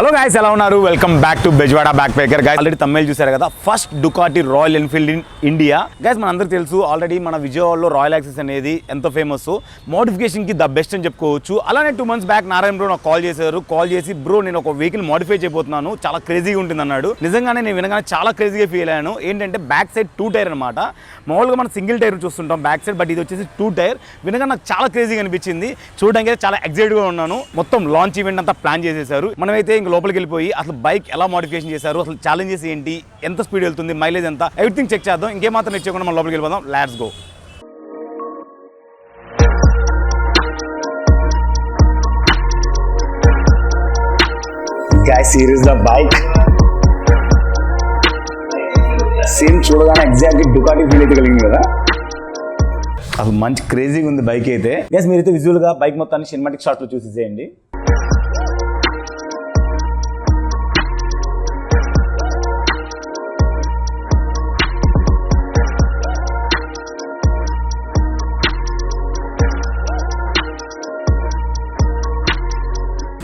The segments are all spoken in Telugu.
హలో గైస్, ఎలా ఉన్నారు? Welcome back to Bezawada backpacker. Guys already తమిళ చూసారు కదా, first Ducati Royal Enfield in India. Guys మన అందరికీ తెలుసు ఆల్రెడీ మన విజయవాడలో రాయల్ యాక్సెస్ అనేది ఎంతో ఫేమస్, మోడిఫికేషన్కి ద బెస్ట్ అని చెప్పుకోవచ్చు. అలానే 2 months బ్యాక్ నారాయణ బ్రో నాకు కాల్ చేసి బ్రో నేను ఒక వెహికల్ మోడిఫై చేయబోతున్నాను, చాలా క్రేజీగా ఉంటుంది అన్నాడు. నిజంగానే నేను వినగానే చాలా క్రేజీగా ఫీల్ అయ్యాను. ఏంటంటే బ్యాక్ సైడ్ 2 టైర్ అనమాట. మామూలుగా మనం సింగిల్ టైర్ చూస్తుంటాం బ్యాక్ సైడ్, బట్ ఇది వచ్చేసి 2 టైర్. వినగానే నాకు చాలా క్రేజీగా అనిపించింది. చూడడానికి అయితే చాలా ఎక్సైట్గా ఉన్నాను. మొత్తం లాంచ్ ఈవెంట్ అంతా ప్లాన్ చేసేసారు. మనమైతే ఇంక లోపలికి వెళ్ళిపోయి అసలు బైక్ ఎలా మోడిఫికేషన్ చేశారు, అసలు ఛాలెంజెస్ ఏంటి, ఎంత స్పీడ్ వెళ్తుంది, మైలేజ్ ఎంత, ఎవ్రీథింగ్ చెక్ చేద్దాం. ఇంకేమాత్రం ఇచ్చేయకుండా మనం లోపలికి వెళ్ళిపోదాం. Let's go. Guys, here is the bike. Same చూడగానే ఎగ్జాక్ట్లీ డుకాటి ఫీల్ అయితే కలిగింది కదా. అసలు మంచి క్రేజీగా ఉంది బైక్ అయితే. గైస్ మీరైతే విజువల్గా బైక్ మొత్తాన్ని సినిమాటిక్ షాట్లో చూసేసేయండి.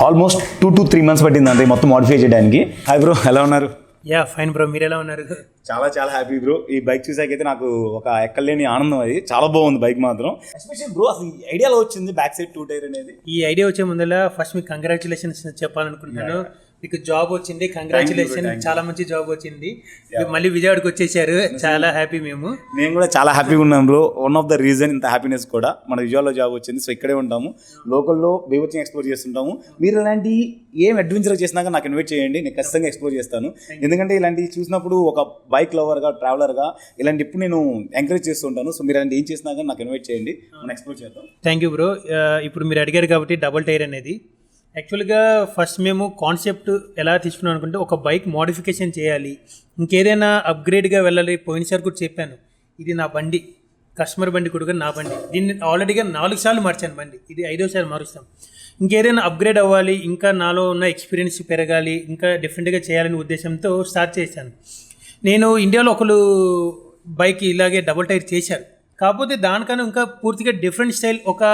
ఆల్మోస్ట్ 2 to 3 months పట్టింది అంతే మొత్తం మోడిఫై చేయడానికి. హాయ్ బ్రో, ఎలా ఉన్నారు? యా ఫైన్ బ్రో, మీరు ఎలా ఉన్నారు? చాలా చాలా హ్యాపీ బ్రో. ఈ బైక్ చూసాకైతే నాకు ఒక ఎక్కలేని ఆనందం. అది చాలా బాగుంది బైక్ మాత్రం. ఎస్పెషల్లీ బ్రో అసలు ఈ ఐడియాలో వచ్చింది బ్యాక్ సైడ్ 2 టైర్ అనేది. ఈ ఐడియా వచ్చే ముందర ఫస్ట్ మీకు కంగ్రాచులేషన్స్ చెప్పాలనుకుంటున్నాను. మీకు జాబ్ వచ్చింది, కంగ్రాచులేషన్. చాలా మంచి జాబ్ వచ్చింది. మళ్ళీ విజయవాడకి వచ్చేసారు, చాలా హ్యాపీ. మేము కూడా చాలా హ్యాపీగా ఉన్నాం bro. One of the reason ఇంత హ్యాపీనెస్ కూడా మన విజయవాడలో జాబ్ వచ్చింది. సో ఇక్కడే ఉంటాము, లోకల్లో బీభత్సంగా ఎక్స్ప్లోర్ చేస్తుంటాము. మీరు ఇలాంటి ఏం అడ్వెంచర్ చేసినాక నాకు ఇన్వైట్ చేయండి, నేను ఖచ్చితంగా ఎక్స్ప్లోర్ చేస్తాను. ఎందుకంటే ఇలాంటివి చూసినప్పుడు ఒక బైక్ లవర్గా, ట్రావెలర్గా ఇలాంటి ఇప్పుడు నేను ఎంకరేజ్ చేస్తుంటాను. సో మీరు ఇలాంటి ఏం చేసినాక నాకు ఇన్వైట్ చేయండి, మనం ఎక్స్ప్లోర్ చేద్దాం. Thank you bro. ఇప్పుడు మీరు అడిగారు కాబట్టి డబుల్ టైర్ అనేది యాక్చువల్గా ఫస్ట్ మేము కాన్సెప్ట్ ఎలా తీసుకున్నాం అనుకుంటే, ఒక బైక్ మోడిఫికేషన్ చేయాలి, ఇంకేదైనా అప్గ్రేడ్గా వెళ్ళాలి. పోయినసారి కూడా చెప్పాను, ఇది నా బండి, కస్టమర్ బండి కూడా నా బండి. దీన్ని ఆల్రెడీగా 4 సార్లు మార్చాను బండి, ఇది 5వసారి మారుస్తాం. ఇంకేదైనా అప్గ్రేడ్ అవ్వాలి, ఇంకా నాలో ఉన్న ఎక్స్పీరియన్స్ పెరగాలి, ఇంకా డిఫరెంట్గా చేయాలనే ఉద్దేశంతో స్టార్ట్ చేశాను. నేను ఇండియాలో ఒకరు బైక్ ఇలాగే డబుల్ టైర్ చేశారు, కాకపోతే దానికన్నా ఇంకా పూర్తిగా డిఫరెంట్ స్టైల్, ఒక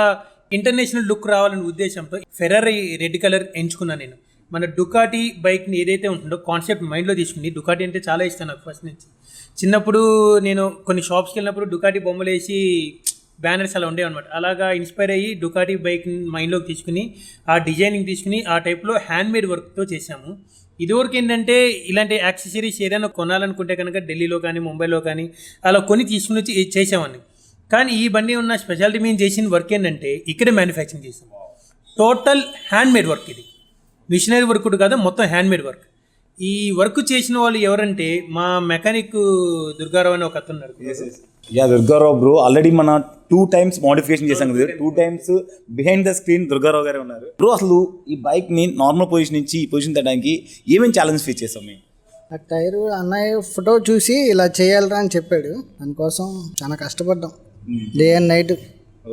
ఇంటర్నేషనల్ లుక్ రావాలనే ఉద్దేశంతో ఫెరారీ రెడ్ కలర్ ఎంచుకున్నాను. నేను మన డుకాటి బైక్ని ఏదైతే ఉంటుందో కాన్సెప్ట్ మైండ్లో తీసుకుని, డుకాటి అంటే చాలా ఇష్టం నాకు ఫస్ట్ నుంచి. చిన్నప్పుడు నేను కొన్ని షాప్స్కి వెళ్ళినప్పుడు డుకాటి బొమ్మలు వేసి బ్యానర్స్ అలా ఉండేవి అనమాట. అలాగా ఇన్స్పైర్ అయ్యి డుకాటి బైక్ మైండ్లోకి తీసుకుని, ఆ డిజైనింగ్ తీసుకుని ఆ టైప్లో హ్యాండ్మేడ్ వర్క్తో చేశాము. ఇదివరకు ఏంటంటే ఇలాంటి యాక్సెసరీస్ ఏదైనా కొనాలనుకుంటే కనుక ఢిల్లీలో కానీ ముంబైలో కానీ అలా కొని తీసుకుని వచ్చి చేసామని. కానీ ఈ బండి ఉన్న స్పెషాలిటీ మేము చేసిన వర్క్ ఏంటంటే ఇక్కడే మ్యానుఫ్యాక్చరింగ్ చేసాం. టోటల్ హ్యాండ్మేడ్ వర్క్, ఇది మిషనరీ వర్క్ కూడా కాదు, మొత్తం హ్యాండ్మేడ్ వర్క్. ఈ వర్క్ చేసిన వాళ్ళు ఎవరంటే మా మెకానిక్ దుర్గారావు అని ఒక అతను ఉన్నారు. దుర్గారావు బ్రో ఆల్రెడీ మన 2 times మోడిఫికేషన్ చేసాం కదా, 2 times behind the screen Durgarao గారే ఉన్నారు. బ్రో అసలు ఈ బైక్ని నార్మల్ పొజిషన్ నుంచి ఈ పొజిషన్ తేడానికి ఏమేమి ఛాలెంజ్ ఫేస్ చేసాం మేము? ఆ టైరు అన్నయ్య ఫోటో చూసి ఇలా చేయాలరా అని చెప్పాడు, దానికోసం చాలా కష్టపడ్డాం డే అండ్ నైట్.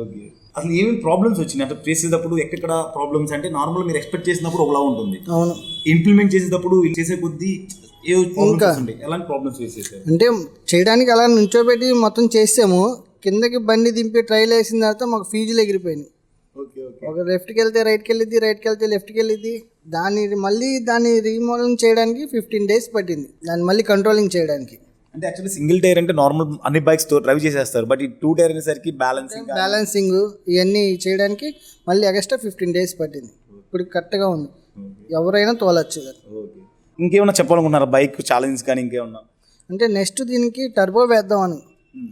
ఓకే, అసలు ఏమేమి ప్రాబ్లమ్స్ వచ్చినాయి అంటే చేసేటప్పుడు? ఎక్కడ ప్రాబ్లమ్స్ అంటే నార్మల్ మీరు ఎక్స్పెక్ట్ చేసినప్పుడు ఒకలా ఉంటుంది, అవును, ఇంప్లిమెంట్ చేసేటప్పుడు చేసే కొద్దీ ఇంకా ఎలాంటి ప్రాబ్లమ్స్ ఫేస్ చేశారు? అంటే చేయడానికి అలా నుంచోబెట్టి మొత్తం చేసాము, కిందకి బండి దింపి ట్రైల్ వేసిన తర్వాత మాకు ఫీజులు ఎగిరిపోయినాయి. ఒక లెఫ్ట్కి వెళ్తే రైట్కి వెళ్ళిద్ది, రైట్కి వెళ్తే లెఫ్ట్కి వెళ్ళిద్ది. దాన్ని రీమోడలింగ్ చేయడానికి 15 days పట్టింది, దాన్ని మళ్ళీ కంట్రోలింగ్ చేయడానికి. అంటే యాక్చువల్లీ సింగిల్ టైర్ అంటే నార్మల్ అన్ని బైక్స్ తో డ్రైవ్ చేసేస్తారు, బట్ ఈ 2 టైర్ అనేసరికి బ్యాలెన్సింగ్ ఇవన్నీ చేయడానికి మళ్ళీ ఎక్స్ట్రా 15 days పట్టింది. ఇప్పుడు కరెక్ట్గా ఉంది, ఎవరైనా తోలచ్చు. ఇంకేమన్నా చెప్పాలనుకుంటున్నారా బైక్ ఛాలెంజ్ కానీ ఇంకేమన్నా? అంటే నెక్స్ట్ దీనికి టర్బో వేద్దామని,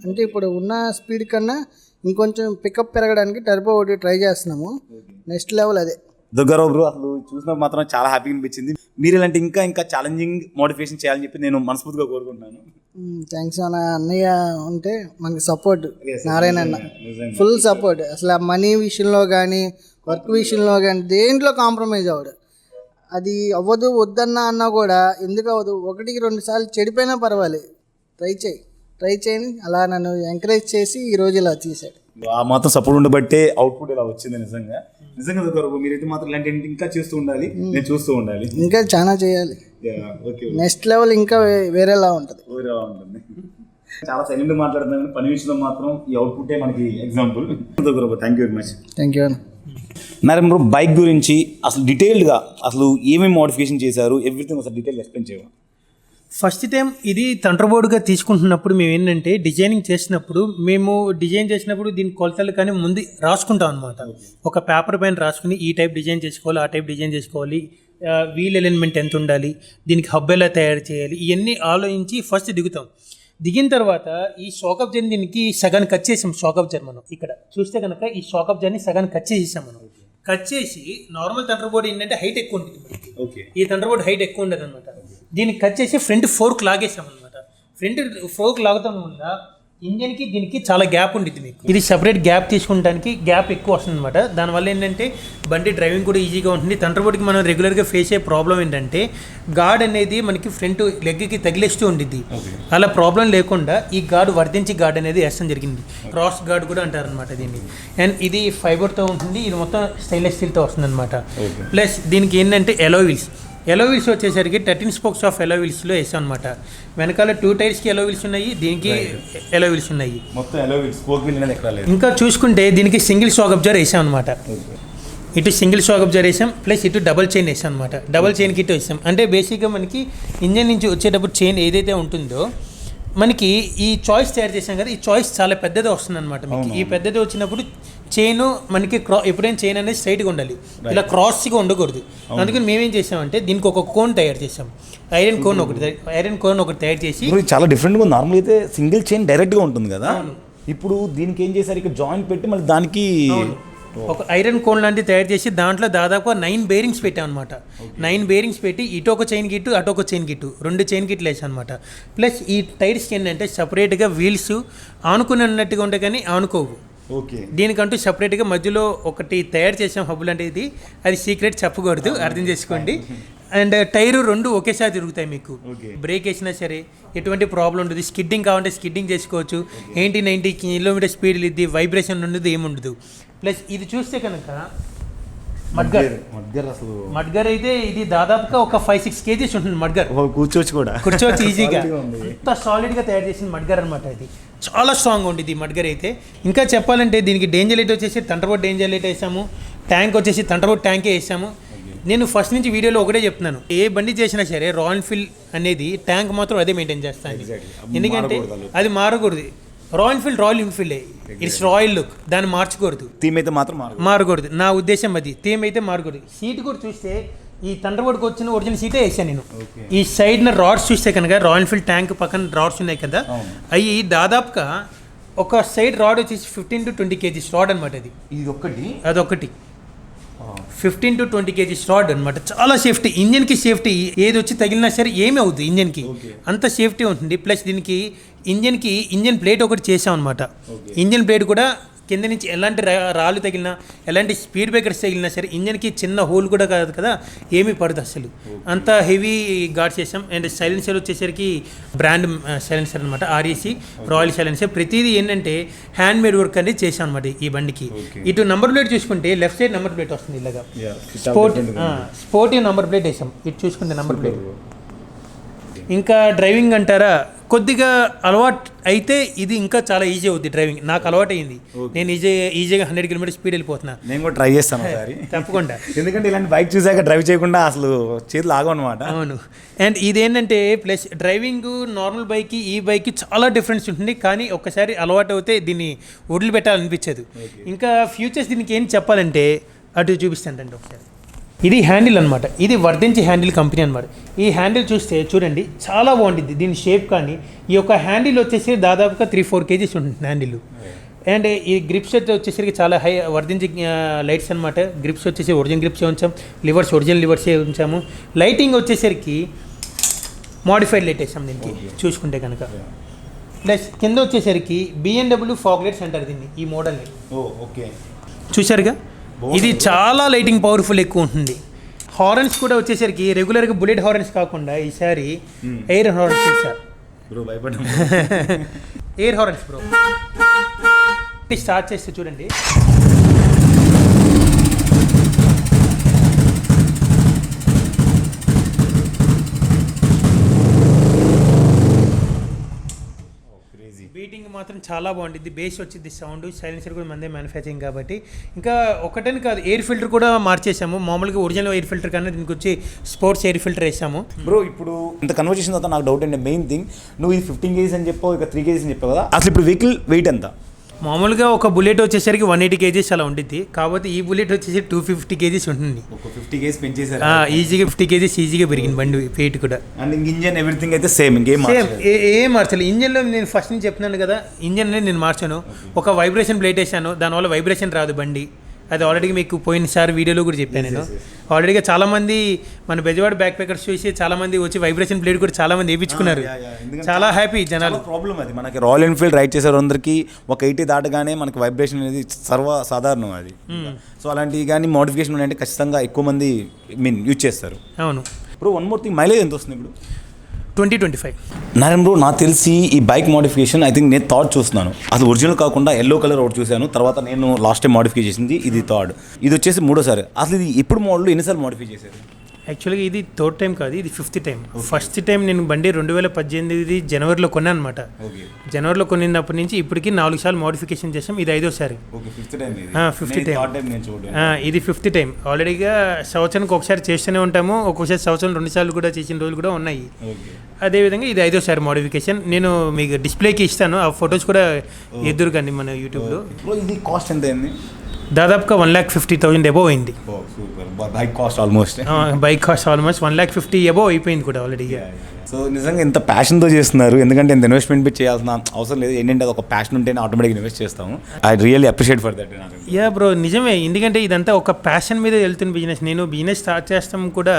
అంటే ఇప్పుడు ఉన్న స్పీడ్ కన్నా ఇంకొంచెం పికప్ పెరగడానికి టర్బో ఒకటి ట్రై చేస్తున్నాము. నెక్స్ట్ లెవెల్ అదే. దుర్గారావు బ్రో అసలు చూసినప్పుడు మాత్రం చాలా హ్యాపీగా అనిపించింది. మీరు ఇలాంటి ఇంకా ఛాలెంజింగ్ మోడిఫికేషన్ చేయాలని చెప్పి నేను మనస్ఫూర్తిగా కోరుకుంటున్నాను. థ్యాంక్స్ అన్నయ్య ఉంటే మనకి సపోర్ట్, నారాయణ అన్న ఫుల్ సపోర్ట్. అసలు ఆ మనీ విషయంలో కానీ, వర్క్ విషయంలో కానీ దేంట్లో కాంప్రమైజ్ అవ్వడు. అది అవ్వదు వద్దన్నా అన్నా కూడా ఎందుకు అవ్వదు, 1-2 సార్లు చెడిపోయినా పర్వాలేదు, ట్రై చేయని అలా నన్ను ఎంకరేజ్ చేసి ఈరోజు ఇలా తీశాడు. ఆ మాత్రం సపోర్ట్ ఉండబట్టే అవుట్పుట్ ఇలా వచ్చింది. నిజంగా మీరైతే మాత్రం ఇలాంటి ఇంకా చేస్తూ ఉండాలి, నేను చూస్తూ ఉండాలి, ఇంకా చాలా చేయాలి. నెక్స్ట్ లెవెల్ ఇంకా వేరేలా ఉంటుంది. చాలా సైలెంట్ మాట్లాడుతున్నాను, పని విషయంలో మాత్రం ఈ అవుట్పుట్టే మనకి example. Thank you very much. Thank you. Naren bro, bike గురించి అసలు డీటెయిల్డ్గా అసలు ఏమేమి మోడిఫికేషన్ చేశారు, ఎవ్రీథింగ్ అసలు డీటెయిల్గా ఎక్స్ప్లెయిన్ చేయవా? ఫస్ట్ టైం ఇది థండర్బోర్డ్గా తీసుకుంటున్నప్పుడు మేము ఏంటంటే డిజైనింగ్ చేసినప్పుడు దీని కొలతలు కానీ ముందు రాసుకుంటాం అనమాట. ఒక పేపర్ పైన రాసుకుని ఈ టైప్ డిజైన్ చేసుకోవాలి, ఆ టైప్ డిజైన్ చేసుకోవాలి, వీల్ ఎలిమెంట్ ఎంత ఉండాలి, దీనికి హబ్ ఎలా తయారు చేయాలి, ఇవన్నీ ఆలోచించి ఫస్ట్ దిగుతాం. దిగిన తర్వాత ఈ షాక్ అబ్జర్ని దీనికి సగాన్ని కట్ చేసాం. షాక్ అబ్జర్ మనం ఇక్కడ చూస్తే కనుక ఈ షాక్ అబ్జర్ని సగాన్ని కట్ చేసేసాం మనం. కట్ చేసి నార్మల్ థండర్బోర్డ్ ఏంటంటే హైట్ ఎక్కువ ఉంటుంది మనకి. ఈ థండర్బోర్డ్ హైట్ ఎక్కువ ఉండదు అనమాట. దీనికి కట్ చేసి ఫ్రంట్ ఫోర్క్ లాగేసాం అనమాట. ఫ్రంట్ ఫోర్క్ లాగుతాం వల్ల ఇంజన్కి దీనికి చాలా గ్యాప్ ఉంటుంది మీకు. ఇది సపరేట్ గ్యాప్ తీసుకుంటానికి గ్యాప్ ఎక్కువ వస్తుంది అనమాట. దానివల్ల ఏంటంటే బండి డ్రైవింగ్ కూడా ఈజీగా ఉంటుంది. థండర్బోర్డ్కి మనం రెగ్యులర్గా ఫేస్ అయ్యే ప్రాబ్లం ఏంటంటే గార్డ్ అనేది మనకి ఫ్రంట్ లెగ్కి తగిలేస్తూ ఉండిద్ది. అలా ప్రాబ్లం లేకుండా ఈ గార్డ్ వర్ధించి గార్డ్ అనేది వేస్తాం జరిగింది. క్రాస్ గార్డ్ కూడా అంటారు అనమాట దీన్ని. అండ్ ఇది ఫైబర్తో ఉంటుంది, ఇది మొత్తం స్టెయిన్లెస్ స్టీల్తో వస్తుంది అనమాట. ప్లస్ దీనికి ఏంటంటే ఎలో వీల్స్ వచ్చేసరికి 13 స్పోక్స్ ఆఫ్ ఎలో వీల్స్లో వేసాం అనమాట. వెనకాల 2 టైర్స్కి ఎలో వీల్స్ ఉన్నాయి, దీనికి ఎలో వీల్స్ ఉన్నాయి. మొత్తం ఎలో వీల్స్, స్పోక్ వీల్ అనేది ఎక్కడ లేదు. ఇంకా చూసుకుంటే దీనికి సింగిల్ షాక్ అబ్జర్ వేసాం అనమాట. ఇటు సింగిల్ షాక్ అబ్జర్ వేసాం, ప్లస్ ఇటు డబల్ చైన్ వేసాం అనమాట. డబల్ చైన్ కిట్ వేసాం అంటే బేసిక్గా మనకి ఇంజన్ నుంచి వచ్చేటప్పుడు చైన్ ఏదైతే ఉంటుందో మనకి ఈ చాయిస్ తయారు చేసాం కదా, ఈ చాయిస్ చాలా పెద్దది వస్తుంది అనమాట మీకు. ఈ పెద్దది వచ్చినప్పుడు చైన్ మనకి ఎప్పుడైనా చైన్ అనేది స్ట్రైట్గా ఉండాలి, ఇలా క్రాస్గా ఉండకూడదు. అందుకని మేమేం చేసామంటే దీనికి ఒక కోన్ తయారు చేసాం. ఐరన్ కోన్ ఒకటి తయారు చేసి చాలా డిఫరెంట్గా ఉంది. నార్మల్ అయితే సింగిల్ చైన్ డైరెక్ట్గా ఉంటుంది కదా, ఇప్పుడు దీనికి ఏం చేశారు, ఇక్కడ జాయింట్ పెట్టి మళ్ళీ దానికి ఒక ఐరన్ కోన్ లాంటివి తయారు చేసి దాంట్లో దాదాపు 9 బేరింగ్స్ పెట్టాం అనమాట. 9 బేరింగ్స్ పెట్టి ఇటు ఒక చైన్ గిట్టు అటు ఒక చైన్ గిట్టు 2 చైన్ గిట్లు వేసాం అనమాట. ప్లస్ ఈ టైర్స్కి ఏంటంటే సపరేట్గా వీల్స్ ఆనుకుని ఉన్నట్టుగా ఉంటాయి కానీ ఆనుకోవు. దీనికంటూ సపరేట్గా మధ్యలో ఒకటి తయారు చేసాం హబ్ లాంటిది. అది సీక్రెట్ చెప్పకూడదు, అర్థం చేసుకోండి. అండ్ టైరు 2 ఒకేసారి తిరుగుతాయి మీకు. బ్రేక్ వేసినా సరే ఎటువంటి ప్రాబ్లం ఉండదు. స్కిడ్డింగ్ కావాలంటే స్కిడ్డింగ్ చేసుకోవచ్చు. 80-90 కిలోమీటర్ స్పీడ్ ఇది, వైబ్రేషన్ ఉండదు, ఏముండదు. ప్లస్ ఇది చూస్తే కనుక మడ్గర్ అయితే ఇది దాదాపుగా ఒక 5-6 కేజీస్ ఉంటుంది. మడ్గర్ కూర్చోవచ్చు ఈజీగా. అంత సాలిడ్గా తయారు చేసిన మడ్గర్ అనమాట. ఇది చాలా స్ట్రాంగ్ ఉంటుంది మడ్గర్ అయితే. ఇంకా చెప్పాలంటే దీనికి డేంజర్ లైట్ వచ్చేసి థండర్బోర్డ్ డేంజర్ లైట్ వేసాము. ట్యాంక్ వచ్చేసి థండర్బోర్డ్ ట్యాంకే వేసాము. నేను ఫస్ట్ నుంచి వీడియోలో ఒకటే చెప్తున్నాను, ఏ బండి చేసినా సరే రాయల్ ఎన్ఫీల్డ్ అనేది ట్యాంక్ మాత్రం అదే మెయింటైన్ చేస్తాను. ఎందుకంటే అది మారకూడదు. Royal Enfield it's royal look, దాన్ని మార్చకూడదు. థీమ్ అయితే మాత్రం మారకూడదు. నా ఉద్దేశం అది. థీమ్ అయితే మారకూడదు. సీట్ కూడా చూస్తే ఈ థండర్బోర్డ్కి వచ్చిన ఒరిజినల్ సీటే వేసాను నేను. ఈ సైడ్న రాడ్స్ చూస్తే కనుక రాయల్ ఎన్ఫీల్డ్ ట్యాంక్ పక్కన రాడ్స్ ఉన్నాయి కదా, అవి దాదాపుగా ఒక సైడ్ రాడ్ వచ్చేసి 15 to 20 kgs రాడ్ అనమాట. అదొకటి 15 to 20 kgs రాడ్ అనమాట. చాలా సేఫ్టీ, ఇంజన్కి సేఫ్టీ. ఏది వచ్చి తగిలినా సరే ఏమీ అవుతుంది ఇంజన్కి, అంత సేఫ్టీ ఉంటుంది. ప్లస్ దీనికి ఇంజన్ ప్లేట్ ఒకటి చేసాం అనమాట. ఇంజన్ ప్లేట్ కూడా కింద నుంచి ఎలాంటి రాళ్ళు తగిలినా, ఎలాంటి స్పీడ్ బ్రేకర్స్ తగిలినా సరే ఇంజన్కి చిన్న హోల్ కూడా కాదు కదా, ఏమీ పడదు అసలు. అంత హెవీ గార్డ్ చేసాం. అండ్ సైలెన్సర్ వచ్చేసరికి బ్రాండ్ సైలెన్సర్ అనమాట, REC రాయల్ సైలెన్సర్. ప్రతిదీ ఏంటంటే హ్యాండ్ మేడ్ వర్క్ అనేది చేసాం అనమాట ఈ బండికి. ఇటు నంబర్ ప్లేట్ చూసుకుంటే లెఫ్ట్ సైడ్ నంబర్ ప్లేట్ వస్తుంది ఇలాగా, స్పోర్టివ్ నంబర్ ప్లేట్ వేసాం. ఇటు చూసుకుంటే నంబర్ ప్లేట్. ఇంకా డ్రైవింగ్ అంటారా, కొద్దిగా అలవాటు అయితే ఇది ఇంకా చాలా ఈజీ అవుద్ది డ్రైవింగ్. నాకు అలవాటు అయింది, నేను ఈజీగా 100 km స్పీడ్ వెళ్ళిపోతున్నా. నేను కూడా ట్రై చేస్తాను తప్పకుండా. ఎందుకంటే ఇలాంటి బైక్ చూసాక డ్రైవ్ చేయకుండా అసలు చేతులు ఆగవు అనమాట. అవును. అండ్ ఇదేంటంటే ప్లస్ డ్రైవింగ్ నార్మల్ బైక్కి ఈ బైక్కి చాలా డిఫరెన్స్ ఉంటుంది. కానీ ఒక్కసారి అలవాటు అవుతే దీన్ని వదిలిపెట్టాలనిపించదు. ఇంకా ఫ్యూచర్స్ దీనికి ఏం చెప్పాలంటే అటు చూపిస్తానండి ఒకసారి. ఇది హ్యాండిల్ అనమాట. ఇది వర్ధించి హ్యాండిల్ కంపెనీ అనమాట. ఈ హ్యాండిల్ చూస్తే చూడండి చాలా బాగుంటుంది. దీని షేప్ కానీ ఈ యొక్క హ్యాండిల్ వచ్చేసి దాదాపుగా 3-4 kgs ఉంటుంది హ్యాండిల్. అండ్ ఈ గ్రిప్స్ వచ్చేసరికి చాలా హై వర్ధించి లైట్స్ అనమాట. గ్రిప్స్ వచ్చేసి ఒరిజినల్ గ్రిప్స్ ఉంచాం, ఒరిజినల్ లివర్సే ఉంచాము. లైటింగ్ వచ్చేసరికి మోడిఫైడ్ లైట్ వేసాం దీనికి చూసుకుంటే కనుక. ప్లస్ కింద వచ్చేసరికి BMW ఫాగ్ లైట్స్ అంటారు దీన్ని, ఈ మోడల్ని. చూసారుగా, ఇది చాలా లైటింగ్ పవర్ఫుల్ ఎక్కువ ఉంటుంది. హార్న్స్ కూడా వచ్చేసరికి రెగ్యులర్గా బుల్లెట్ హార్న్స్ కాకుండా ఈసారి ఎయిర్ హార్న్స్ ఇచ్చారు. Air horns bro. స్టార్ట్ చేస్తే చూడండి, బీటింగ్ మాత్రం చాలా బాగుంటుంది. బేస్ వచ్చింది, సౌండ్, సైలెన్సర్ కూడా మందే మ్యానుఫ్యాక్చరింగ్ కాబట్టి. ఇంకా ఒకటని కాదు, ఎయిర్ ఫిల్టర్ కూడా మార్చేసాము. మామూలుగా ఒరిజినల్ ఎయిర్ ఫిల్టర్ కన్నా దీనికి వచ్చి స్పోర్ట్స్ ఎయిర్ ఫిల్టర్ వేసాము. బ్రో ఇప్పుడు ఇంత కన్వర్జేషన్ తర్వాత నాకు డౌట్ అండి, మెయిన్ థింగ్ నువ్వు ఇది 15 kgs అని చెప్పావు, ఇక 3 kgs అని చెప్పావు కదా, అసలు ఇప్పుడు వెహికల్ వెయిట్ ఎంత? మామూలుగా ఒక బుల్లెట్ వచ్చేసరికి 180 kgs అలా ఉంటుంది. కాబట్టి ఈ బుల్లెట్ వచ్చేసి 250 kgs ఉంటుంది. ఒక 50 kgs పెంచేసారు. ఈజీగా 50 kgs ఈజీగా పెరిగింది బండి వెయిట్ కూడా. అండ్ ఇంజిన్ ఎవ్రీథింగ్ అయితే సేమ్, ఇంకేం సేమ్ ఏం మార్చాలి. ఇంజన్లో నేను ఫస్ట్ నుంచి చెప్తున్నాను కదా, ఇంజన్ నేను మార్చాను. ఒక వైబ్రేషన్ ప్లేట్ వేసాను, దానివల్ల వైబ్రేషన్ రాదు బండి. అది ఆల్రెడీ మీకు పోయినసారి వీడియోలో కూడా చెప్పాను నేను. ఆల్రెడీగా చాలామంది మన బెజవాడ బ్యాక్ ప్యాకర్స్ చూసి చాలామంది వచ్చి వైబ్రేషన్ ప్లేట్ కూడా చాలామంది వేయించుకున్నారు. చాలా హ్యాపీ జనాలు. ప్రాబ్లం అది మనకి రాయల్ ఎన్ఫీల్డ్ రైడ్ చేసే అందరికీ ఒక 80 దాటగానే మనకి వైబ్రేషన్ అనేది సర్వసాధారణం అది. సో అలాంటివి కానీ మోడిఫికేషన్ ఉన్నాయంటే ఖచ్చితంగా ఎక్కువ మంది యూజ్ చేస్తారు. అవును. ఇప్పుడు వన్ మోర్ థింగ్, మైలేజ్ ఎంత వస్తుంది ఇప్పుడు? 20-25. నారాయణ బ్రో, నాకు తెలిసి ఈ బైక్ మోడిఫికేషన్ ఐ థింక్ నేను థర్డ్ చూస్తున్నాను. అసలు ఒరిజినల్ కాకుండా ఎల్లో కలర్ ఒకటి చూశాను, తర్వాత నేను లాస్ట్ టైం మోడిఫై చేసింది ఇది థర్డ్, ఇది వచ్చేసి 3వ సారి. అసలు ఇది ఎప్పుడు మోడల్, ఎన్నిసార్లు మోడిఫై చేశారు? యాక్చువల్గా ఇది 3rd టైం కాదు, ఇది 5th టైం. ఫస్ట్ టైం నేను బండి 2018 జనవరిలో కొన్నాను అనమాట. జనవరిలో కొనినప్పటి నుంచి ఇప్పటికి 4 సార్లు మోడిఫికేషన్ చేసాం. ఇది 5వ సారి. 5th time. ఇది 5th టైం. ఆల్రెడీగా సంవత్సరానికి ఒకసారి చేస్తూనే ఉంటాము, ఒక్కొక్కసారి సంవత్సరం 2 సార్లు కూడా చేసిన రోజులు కూడా ఉన్నాయి. అదేవిధంగా ఇది 5వ సారి మోడిఫికేషన్. నేను మీకు డిస్ప్లేకి ఇస్తాను, ఆ ఫొటోస్ కూడా ఎదురు కానీ మన యూట్యూబ్లో. ఇది కాస్ట్ ఎంత అయింది? దాదాపుగా 1,50,000 అబోవ్ అయింది. బైక్ కాస్ట్ ఆల్మోస్ట్ 1,50,000 అబోవ్ అయిపోయింది కూడా ఆల్రెడీ. సో నిజంగా ఎంత ప్యాషన్తో చేస్తున్నారు, ఎందుకంటే ఎంత ఇన్వెస్ట్మెంట్ చేయాల్సిన అవసరం లేదు. ఏంటంటే అది ఒక ప్యాషన్ ఉంటేనే ఆటోమేటిక్గా ఇన్వెస్ట్ చేస్తాము. I really appreciate for that. Yeah bro, నిజమే. ఎందుకంటే ఇదంతా ఒక ప్యాషన్ మీద వెళ్తున్న బిజినెస్. నేను బిజినెస్ స్టార్ట్ చేస్తాం కూడా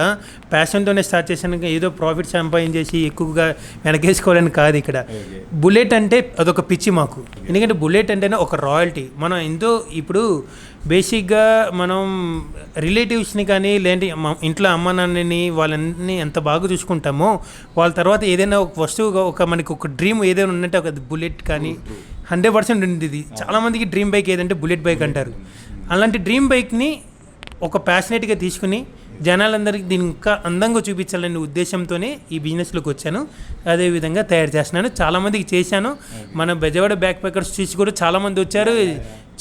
ప్యాషన్తోనే స్టార్ట్ చేశాను, ఏదో ప్రాఫిట్ సంపాదించేసి ఎక్కువగా వెనకేసుకోవాలని కాదు. ఇక్కడ బుల్లెట్ అంటే అదొక పిచ్చి మాకు. ఎందుకంటే బుల్లెట్ అంటేనే ఒక రాయల్టీ. మనం ఎంతో ఇప్పుడు బేసిక్గా మనం రిలేటివ్స్ని కానీ లేదంటే ఇంట్లో అమ్మ నాన్నని వాళ్ళని ఎంత బాగా చూసుకుంటామో, వాళ్ళ తర్వాత ఏదైనా ఒక వస్తువుగా మనకి ఒక డ్రీమ్ ఏదైనా ఉన్నట్టే ఒక బుల్లెట్ కానీ 100% ఉంది. ఇది చాలామందికి డ్రీమ్ బైక్ ఏదంటే బుల్లెట్ బైక్ అంటారు. అలాంటి డ్రీమ్ బైక్ని ఒక ప్యాషనేట్గా తీసుకుని జనాలందరికీ దీన్ని ఇంకా అందంగా చూపించాలనే ఉద్దేశంతోనే ఈ బిజినెస్లోకి వచ్చాను. అదేవిధంగా తయారు చేస్తున్నాను, చాలామందికి చేశాను. మన బెజవాడ బ్యాక్ ప్యాకర్స్ చూసి కూడా చాలామంది వచ్చారు,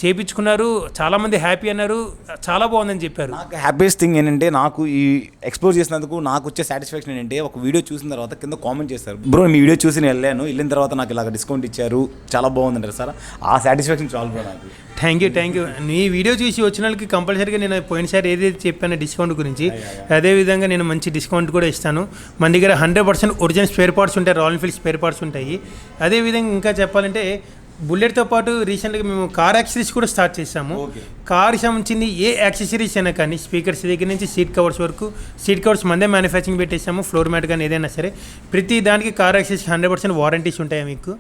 చేయించుకున్నారు, చాలామంది హ్యాపీ అన్నారు, చాలా బాగుందని చెప్పారు. నాకు హ్యాపీయెస్ట్ థింగ్ ఏంటంటే, నాకు ఈ ఎక్స్ప్లోర్ చేసినందుకు నాకు వచ్చే సాటిస్ఫాక్షన్ ఏంటంటే, ఒక వీడియో చూసిన తర్వాత కింద కామెంట్ చేస్తారు, బ్రో మీ వీడియో చూసి నేను వెళ్ళిన తర్వాత నాకు ఇలాగ డిస్కౌంట్ ఇచ్చారు, చాలా బాగుందంటారు సార్. ఆ సాటిస్ఫాక్షన్ చాలా బ్రో నాకు. Thank you. నీ వీడియో చూసి వచ్చిన వాళ్ళకి కంపల్సరీగా నేను పోయినసారి ఏదైతే చెప్పానో డిస్కౌంట్ గురించి, అదేవిధంగా నేను మంచి డిస్కౌంట్ కూడా ఇస్తాను. మన దగ్గర 100% ఒరిజినల్ స్పేర్ పార్ట్స్ ఉంటాయి, రాయల్ ఎన్ఫీల్డ్ స్పేర్ పార్ట్స్ ఉంటాయి. అదేవిధంగా ఇంకా చెప్పాలంటే బుల్లెట్తో పాటు రీసెంట్గా మేము కార్ యాక్సెసరీస్ కూడా స్టార్ట్ చేసాము. కార్ సంబంధించింది ఏ యాక్సెసరీస్ అయినా కానీ, స్పీకర్స్ దగ్గర నుంచి సీట్ కవర్స్ వరకు, సీట్ కవర్స్ మందే మ్యానుఫ్యాక్చరింగ్ పెట్టేసాము. ఫ్లోర్ మ్యాట్ కానీ ఏదైనా సరే ప్రతి దానికి కార్ యాక్సెసరీస్ 100% వారంటీస్ ఉంటాయి మీకు.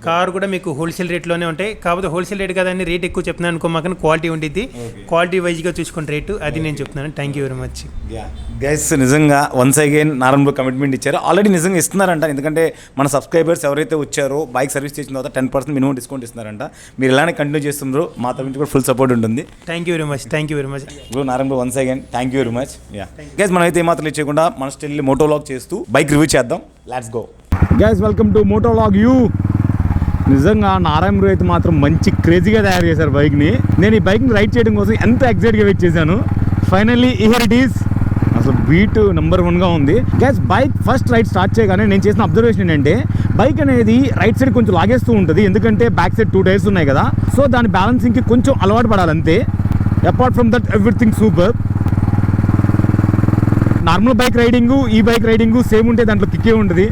కార్ కూడా మీకు హోల్సేల్ రేట్లోనే ఉంటాయి. కాకపోతే హోల్సేల్ రేట్ కదండి, రేట్ ఎక్కువ చెప్తున్నాను అనుకో, మాకు క్వాలిటీ ఉంటుంది. క్వాలిటీ వైజ్గా చూసుకుని రేటు అది నేను చెప్తున్నాను. Thank you very much guys. నిజంగా once again Narayana bro commitment ఇచ్చారు, ఆల్రెడీ నిజంగా ఇస్తున్నారంట. ఎందుకంటే మన సబ్స్క్రైబర్స్ ఎవరైతే వచ్చారో బైక్ సర్వీస్ చేసిన తర్వాత 10% మినిమం డిస్కౌంట్ ఇస్తున్నారంట. మీరు ఇలానే కంటిన్యూ చేస్తున్నారు, మా తరఫు నుంచి కూడా ఫుల్ సపోర్ట్ ఉంటుంది. Thank you very much bro. Narayana bro once again thank you very much. Guys మనం అయితే ఏమాత్రం ఇచ్చేయకుండా మన స్టిల్ మోటోలాగ్ చేస్తూ బైక్ రివ్యూ చేద్దాం. Let's go guys, welcome to motolog you. నిజంగా నారాయణ బ్రో అయితే మాత్రం మంచి క్రేజీగా తయారు చేశారు బైక్ని. నేను ఈ బైక్ని రైడ్ చేయడం కోసం ఎంత ఎక్సైట్గా వెయిట్ చేశాను. Finally here it is. అసలు బీట్ నెంబర్ 1గా ఉంది gas. Bike first ride start చేయగానే నేను చేసిన అబ్జర్వేషన్ ఏంటంటే, బైక్ అనేది రైట్ సైడ్ కొంచెం లాగేస్తూ ఉంటుంది, ఎందుకంటే బ్యాక్ సైడ్ 2 టైర్స్ ఉన్నాయి కదా. సో దాని బ్యాలెన్సింగ్కి కొంచెం అలవాటు పడాలి అంతే. Apart from that everything super. Normal bike riding ఈ బైక్ రైడింగు సేమ్ ఉంటే దాంట్లో కిక్కే ఉంటుంది.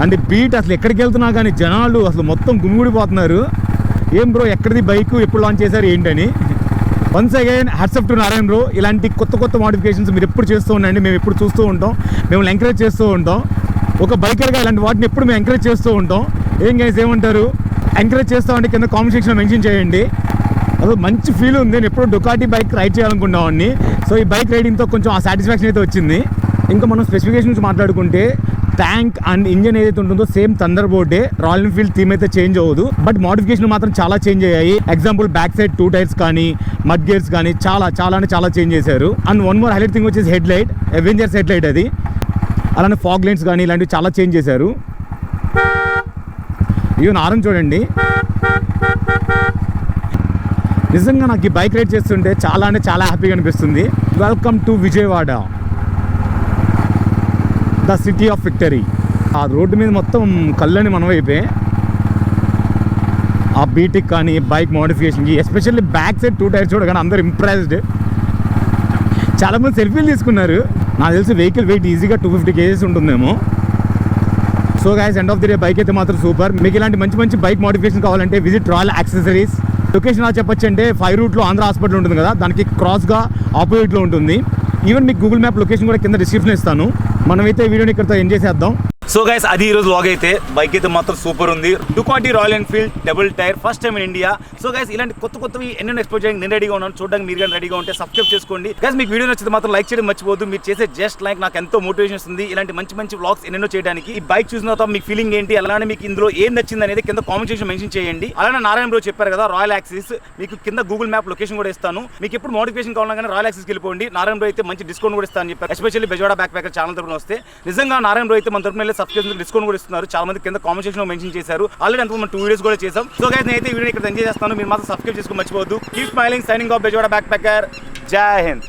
అండ్ బీట్ అసలు ఎక్కడికి వెళ్తున్నా కానీ జనాలు అసలు మొత్తం గుమిగూడిపోతున్నారు. ఏం బ్రో ఎక్కడిది బైక్, ఎప్పుడు లాంచ్ చేశారు ఏంటని. Once again hats off to Narayana bro. ఇలాంటి కొత్త మోడిఫికేషన్స్ మీరు ఎప్పుడు చేస్తూ ఉండండి, మేము ఎప్పుడు చూస్తూ ఉంటాం, మిమ్మల్ని ఎంకరేజ్ చేస్తూ ఉంటాం. ఒక బైకర్గా ఇలాంటి వాటిని ఎప్పుడు మేము ఎంకరేజ్ చేస్తూ ఉంటాం. ఏం గైస్ ఏమంటారు, ఎంకరేజ్ చేస్తామంటే కింద కామెంట్ సెక్షన్లో మెన్షన్ చేయండి. అసలు మంచి ఫీల్ ఉంది. నేను ఎప్పుడు డుకాటి బైక్ రైడ్ చేయాలనుకున్నావాడిని. సో ఈ బైక్ రైడింగ్తో కొంచెం ఆ సాటిస్ఫాక్షన్ అయితే వచ్చింది. ఇంకా మనం స్పెసిఫికేషన్స్ మాట్లాడుకుంటే, ట్యాంక్ అండ్ ఇంజన్ ఏదైతే ఉంటుందో సేమ్ థండర్ బోర్డే, రాయల్ ఎన్ఫీల్డ్ థీమ్ అయితే చేంజ్ అవ్వదు. బట్ మోడిఫికేషన్ మాత్రం చాలా చేంజ్ అయ్యాయి. ఎగ్జాంపుల్ బ్యాక్ సైడ్ 2 టైర్స్ కానీ, మడ్ గేర్స్ కానీ చాలా చేంజ్ చేశారు. And one more highlight thing వచ్చేసి headlight, Avengers headlight అది. అలానే ఫాగ్ లైట్స్ కానీ ఇలాంటివి చాలా చేంజ్ చేశారు. ఈవెన్ ఆరెంజ్ చూడండి, నిజంగా నాకు ఈ బైక్ రైడ్ చేస్తుంటే చాలా అంటే చాలా హ్యాపీగా అనిపిస్తుంది. Welcome to Vijayawada, the city of victory. ఆ రోడ్డు మీద మొత్తం కళ్ళని మనం అయిపోయి ఆ బీటిక్ కానీ బైక్ మోడిఫికేషన్కి, ఎస్పెషల్లీ బ్యాక్ సైడ్ 2 టైర్స్ చూడగానే అందరు ఇంప్రెస్డ్. చాలామంది సెల్ఫీలు తీసుకున్నారు. నాకు తెలిసి వెహికల్ వెయిట్ ఈజీగా 250 kgs ఉంటుందేమో. So guys, end of the day bike అయితే మాత్రం సూపర్. మీకు ఇలాంటి మంచి మంచి బైక్ మోడిఫికేషన్ కావాలంటే విజిట్ రాయల్ యాక్సెసరీస్. లొకేషన్ ఎలా చెప్పొచ్చు అంటే 5 రూట్లో ఆంధ్ర హాస్పిటల్ ఉంటుంది కదా, దానికి క్రాస్గా ఆపోజిట్లో ఉంటుంది. ఈవెన్ మీకు గూగుల్ మ్యాప్ లొకేషన్ కూడా కింద డిస్క్రిప్షన్ ఇస్తాను. మనమైతే ఈ వీడియోని ఇక్కడతో ఎంజాయ్ చేద్దాం. సో గైస్, అది ఈ రోజు వ్లాగ్ అయితే. బైక్ అయితే మాత్రం సూపర్ ఉంది. Ducati Royal Enfield double tyre, first time in India. So guys, ఇలాంటి కొత్తవి ఎన్నెన్నో ఎక్స్ప్లోర్ చేయడానికి నేను రెడీగా ఉన్నాను. చూడడానికి మీరు కానీ రెడీగా ఉంటే సబ్స్క్రైబ్ చేసుకోండి. గైస్, మీకు వీడియో నచ్చితే మాత్రం లైక్ చేయడం మర్చిపోద్దు. మీరు చేసే జస్ట్ లైక్ నాకు ఎంతో మోటివేషన్ ఇస్తుంది ఇలాంటి మంచి మంచి వ్లాగ్స్ ఎన్నెన్నో చేయడానికి. ఈ బైక్ చూసిన తర్వాత మీకు ఫీలింగ్ ఏంటి, అలానే మీకు ఇందులో ఏం నచ్చింది అనేది కింద కామెంట్ సెక్షన్ మెన్షన్ చేయండి. అలానే నారాయణ బ్రో చెప్పారు కదా రాయల్ యాక్సిస్, మీకు కింద గూగుల్ మ్యాప్ లొకేషన్ కూడా ఇస్తాను. మీకు ఎప్పుడు మోటివేషన్ కావాలన్నా రాయల్ యాక్సిస్కి వెళ్ళిపోండి. నారాయణ బ్రో అయితే మంచి డిస్కౌంట్ కూడా ఇస్తాను చెప్పారు. Especially Bezawada back packer channel తరపున వస్తే నిజంగా నారాయణ బ్రో అయితే మన తరపున సబ్స్క్రిప్షన్ డిస్కౌంట్ కూడా ఇస్తున్నారు. చాలా మంది కింద కామెంట్ సెక్షన్ లో మెన్షన్ చేశారు. ఆల్రెడీ అంతకు మనం 2 వీడియోస్ కూడా చేసాం. సో గైస్, నేనైతే ఈ వీడియో ఇక్కడ ఎంజాయ్ చేస్తాను. మీరు మాత్రం సబ్స్క్రైబ్ చేసుకో మర్చిపోవద్దు. Keep smiling, signing off Bezawada back packer. జై హింద్.